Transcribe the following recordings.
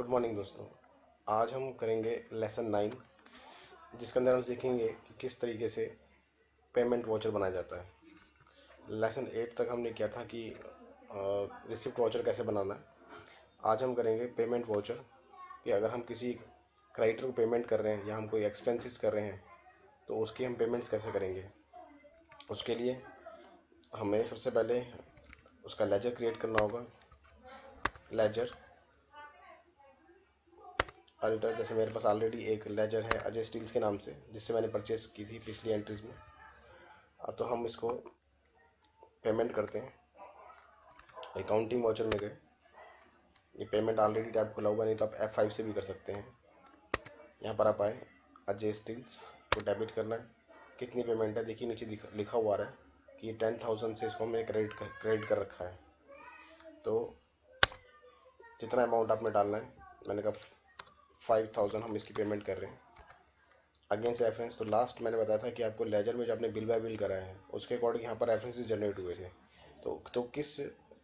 Good morning दोस्तों। आज हम करेंगे लेसन 9, जिसके अंदर हम सीखेंगे कि किस तरीके से पेमेंट वाउचर बनाया जाता है। लेसन 8 तक हमने किया था कि रिसिप्ट वाउचर कैसे बनाना है। आज हम करेंगे पेमेंट वाउचर कि अगर हम किसी क्रेडिटर को पेमेंट कर रहे हैं या हम कोई एक्सपेंसेस कर रहे हैं तो उसकी हम पेमेंट्स कैसे करेंगे। उसके लिए हमें सबसे पहले उसका लेजर क्रिएट करना होगा। लेजर अल्टर, जैसे मेरे पास ऑलरेडी एक लेजर है अजय स्टील्स के नाम से, जिससे मैंने परचेस की थी पिछली एंट्रीज में। अब तो हम इसको पेमेंट करते हैं। अकाउंटिंग वाउचर में गए, ये पेमेंट ऑलरेडी टैब खुला हुआ, नहीं तो आप F5 से भी कर सकते हैं। यहाँ पर आप आए, अजय स्टील्स को डेबिट करना है। कितनी पेमेंट है देखिए, नीचे लिखा हुआ रहा है कि 10,000 से इसको हमने क्रेडिट कर रखा है। तो जितना अमाउंट आपने डालना है, मैंने कहा 5,000 हम इसकी पेमेंट कर रहे हैं। अगेंस्ट रेफरेंस, तो लास्ट मैंने बताया था कि आपको लेजर में जो आपने बिल बाय बिल कराया है उसके अकॉर्डिंग यहाँ पर रेफरेंसेस जनरेट हुए थे। तो किस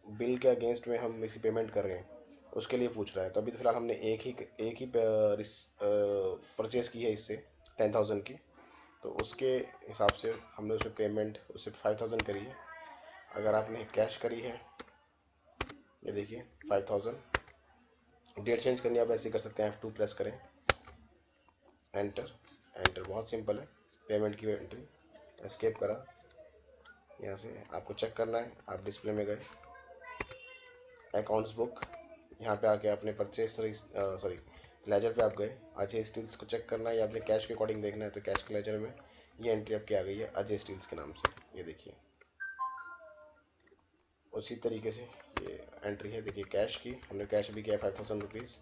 बिल के अगेंस्ट में हम इसकी पेमेंट कर रहे हैं उसके लिए पूछ रहा है। तो अभी तो फिलहाल हमने एक ही परचेज की है इससे 10,000 की, तो उसके हिसाब से हमने उसमें पेमेंट उससे 5,000 करी है। अगर आपने कैश करी है, ये देखिए 5,000। डेट चेंज करनी आप ऐसे कर सकते हैं, F2 प्रेस करें, एंटर। एंटर बहुत सिंपल है, पेमेंट की एंट्री। एस्केप करा, यहाँ से आपको चेक करना है। आप डिस्प्ले में गए, अकाउंट्स बुक, यहाँ पे आके आपने परचेस लेजर पे आप गए, अजय स्टील्स को चेक करना है या आपने कैश के अकॉर्डिंग देखना है। तो कैश के लेजर में ये एंट्री आपकी आ गई है अजय स्टील्स के नाम से, ये देखिए। उसी तरीके से ये एंट्री है, देखिए कैश की, हमने कैश भी किया 5,000 रुपीज़,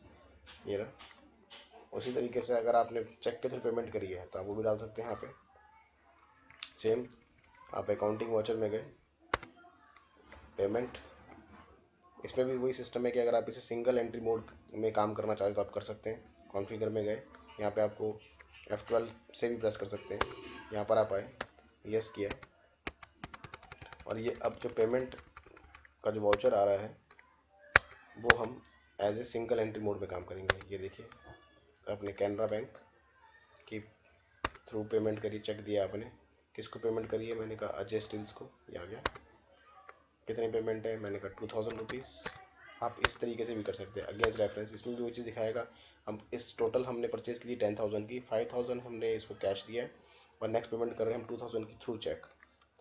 ये रहा। उसी तरीके से अगर आपने चेक के थ्रू पेमेंट करी है तो आप वो भी डाल सकते हैं यहाँ पे। सेम आप अकाउंटिंग वाउचर में गए, पेमेंट, इसमें भी वही सिस्टम है कि अगर आप इसे सिंगल एंट्री मोड में काम करना चाहें तो आप कर सकते हैं। कॉन्फ़िगर में गए, यहाँ पे आपको F12 से भी प्रेस कर सकते हैं। यहाँ पर आप आए, यस किया, और ये अब जो पेमेंट का जो वाउचर आ रहा है वो हम as a single entry mode में काम करेंगे। ये देखिए, अपने कैनरा बैंक की थ्रू पेमेंट करी, चेक दिया आपने, किसको पेमेंट करी है, मैंने कहा अजय स्टील्स को, ये आ गया। कितनी पेमेंट है, मैंने कहा 2,000 रुपीज़। आप इस तरीके से भी कर सकते हैं अगेंस्ट रेफरेंस। इसमें भी वो चीज़ दिखाएगा, हम इस टोटल हमने परचेज की थी 10,000 की, 5,000 हमने इसको कैश दिया है और नेक्स्ट पेमेंट कर रहे हैं हम 2,000 की थ्रू चेक।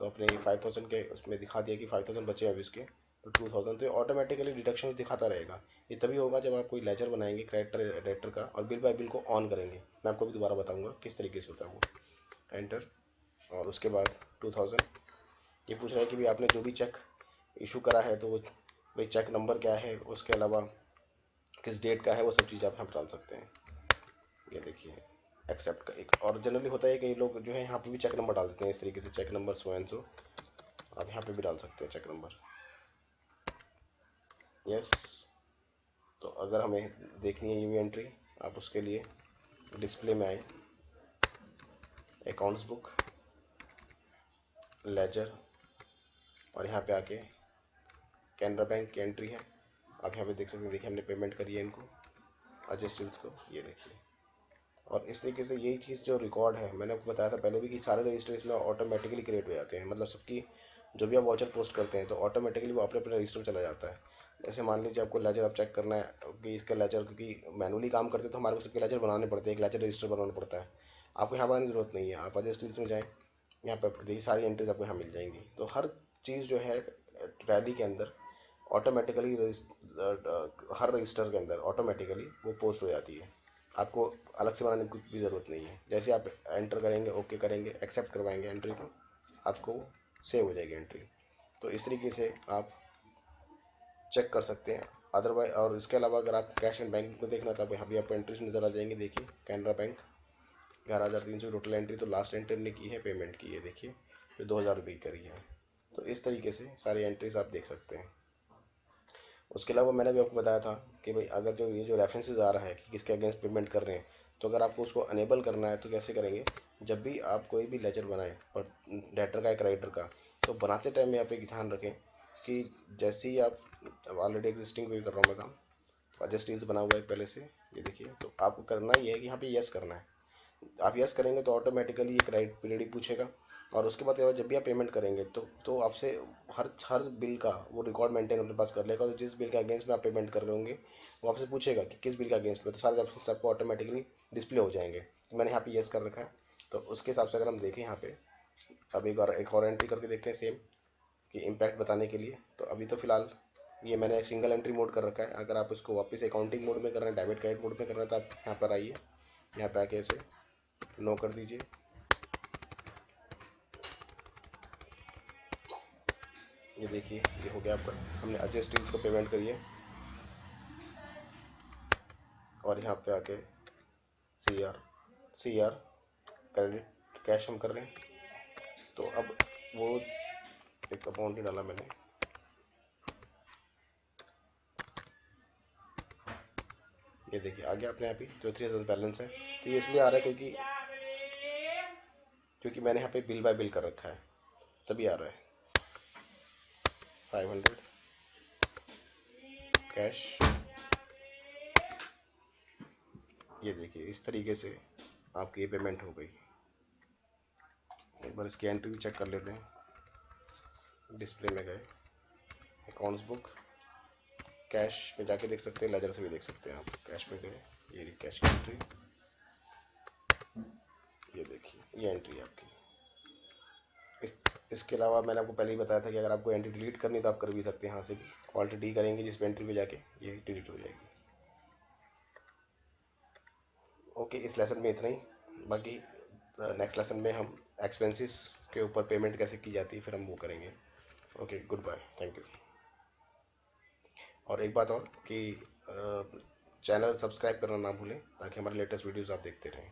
तो अपने 5,000 के उसमें दिखा दिया कि 5,000 बचे हैं अभी इसके, तो 2,000, तो ऑटोमेटिकली डिडक्शन दिखाता रहेगा। ये तभी होगा जब आप कोई लेजर बनाएंगे क्रेडिटर का और बिल बाय बिल को ऑन करेंगे। मैं आपको भी दोबारा बताऊंगा किस तरीके से होता है वो। एंटर, और उसके बाद 2,000। ये पूछ रहा है कि भाई आपने जो भी चेक इशू करा है तो वो भाई चेक नंबर क्या है, उसके अलावा किस डेट का है, वो सब चीज़ आप यहाँ पर डाल सकते हैं। ये देखिए एक्सेप्ट का एक, और जनरली होता है कई लोग जो है यहाँ पे भी चेक नंबर डाल देते हैं इस तरीके से, cheque number so and so, आप यहाँ पे भी डाल सकते हैं चेक नंबर। यस, तो अगर हमें देखनी है ये भी एंट्री, आप उसके लिए डिस्प्ले में आए, अकाउंट्स बुक, लेजर, और यहाँ पे आके कैनरा बैंक की एंट्री है। आप यहाँ पे देख सकते हैं, देखिए हमने पेमेंट करी है इनको, अजय स्टील्स को, ये देखिए। और इस तरीके से यही चीज़ जो रिकॉर्ड है, मैंने आपको बताया था पहले भी कि सारे रजिस्टर इसमें ऑटोमेटिकली क्रिएट हो जाते हैं। मतलब सबकी जो भी आप वाउचर पोस्ट करते हैं तो ऑटोमेटिकली वो अपने अपने रजिस्टर में चला जाता है। जैसे मान लीजिए आपको लेजर आप चेक करना है कि इसका लेजर, क्योंकि मैनुअली काम करते तो हमारे को सबके लेजर बनाने पड़ते हैं, एक लेजर रजिस्टर बनाना पड़ता है। आपको यहाँ बनाने की जरूरत नहीं है, आप अजय स्टील्स में जाएँ, यहाँ पर देखिए सारी एंट्रीज आपको यहाँ मिल जाएंगी। तो हर चीज़ जो है टैली के अंदर ऑटोमेटिकली हर रजिस्टर के अंदर ऑटोमेटिकली वो पोस्ट हो जाती है। आपको अलग से बनाने की भी ज़रूरत नहीं है। जैसे आप एंटर करेंगे, ओके करेंगे, एक्सेप्ट करवाएंगे एंट्री को, आपको सेव हो जाएगी एंट्री। तो इस तरीके से आप चेक कर सकते हैं। अदरवाइज, और इसके अलावा अगर आप कैश एंड बैंक को देखना था, यहाँ भी आपको एंट्रीज नज़र आ जाएंगे। देखिए कैनरा बैंक 11,300 टोटल एंट्री, तो लास्ट एंट्री ने की है पेमेंट की, ये देखिए जो 2,000 रुपये करी है। तो इस तरीके से सारी एंट्रीज आप देख सकते हैं। उसके अलावा मैंने भी आपको बताया था कि भाई अगर जो ये जो रेफरेंसेस आ रहा है कि किसके अगेंस्ट पेमेंट कर रहे हैं, तो अगर आपको उसको अनेबल करना है तो कैसे करेंगे, जब भी आप कोई भी लेजर बनाएं और डेटर का या क्रेडिटर का, तो बनाते टाइम में आप एक ध्यान रखें कि जैसे ही आप, ऑलरेडी एग्जिस्टिंग भी कर रहा हूँ मैं काम, एडजस्ट डील्स बना हुआ है पहले से, ये देखिए। तो आपको करना ये है कि यहाँ पे यस करना है। आप यस करेंगे तो ऑटोमेटिकली ये क्रेडिट पीरियड ही पूछेगा, और उसके बाद जब भी आप पेमेंट करेंगे तो आपसे हर हर बिल का वो रिकॉर्ड मेंटेन अपने पास कर लेगा। तो जिस बिल के अगेंस्ट में आप पेमेंट कर रहे होंगे वो आपसे पूछेगा कि किस बिल के अगेंस्ट में, तो सारे ऑप्शन सबको ऑटोमेटिकली डिस्प्ले हो जाएंगे। तो मैंने यहाँ पे यस कर रखा है। तो उसके हिसाब से अगर हम देखें यहाँ पे, अब एक और एंट्री करके देखते हैं सेम, कि इम्पैक्ट बताने के लिए। तो अभी तो फिलहाल ये मैंने सिंगल एंट्री मोड कर रखा है। अगर आप इसको वापस अकाउंटिंग मोड में करना है, डेबिट क्रेडिट मोड में करना है, तो आप यहाँ पर आइए, यहाँ पे आके इसे नो कर दीजिए। ये देखिए ये हो गया आपका, हमने एडजस्ट डील्स को पेमेंट करी है। और यहाँ पे आके सी आर क्रेडिट कैश हम कर रहे हैं। तो अब वो एक अमाउंट ही डाला मैंने, ये देखिए आ गया अपने आप ही जो 3000 बैलेंस है। तो ये इसलिए आ रहा है क्योंकि मैंने यहाँ पे बिल बाय बिल कर रखा है, तभी आ रहा है। 500 कैश, ये देखिए इस तरीके से आपकी ये पेमेंट हो गई। एक बार इसकी एंट्री भी चेक कर लेते हैं। डिस्प्ले में गए, अकाउंट्स बुक, कैश में जाके देख सकते हैं, लेजर से भी देख सकते हैं आप। कैश में गए, ये कैश की एंट्री, ये देखिए ये एंट्री है आपकी। इसके अलावा मैंने आपको पहले ही बताया था कि अगर आपको एंट्री डिलीट करनी तो आप कर भी सकते हैं यहाँ से भी। ऑल्ट डी करेंगे जिस एंट्री पे जाके, ये डिलीट हो जाएगी। ओके, इस लेसन में इतना ही। बाकी नेक्स्ट लेसन में हम एक्सपेंसेस के ऊपर पेमेंट कैसे की जाती है फिर हम वो करेंगे। Okay, good bye, thank you. और एक बात और कि चैनल सब्सक्राइब करना ना भूलें ताकि हमारे लेटेस्ट वीडियोस आप देखते रहें।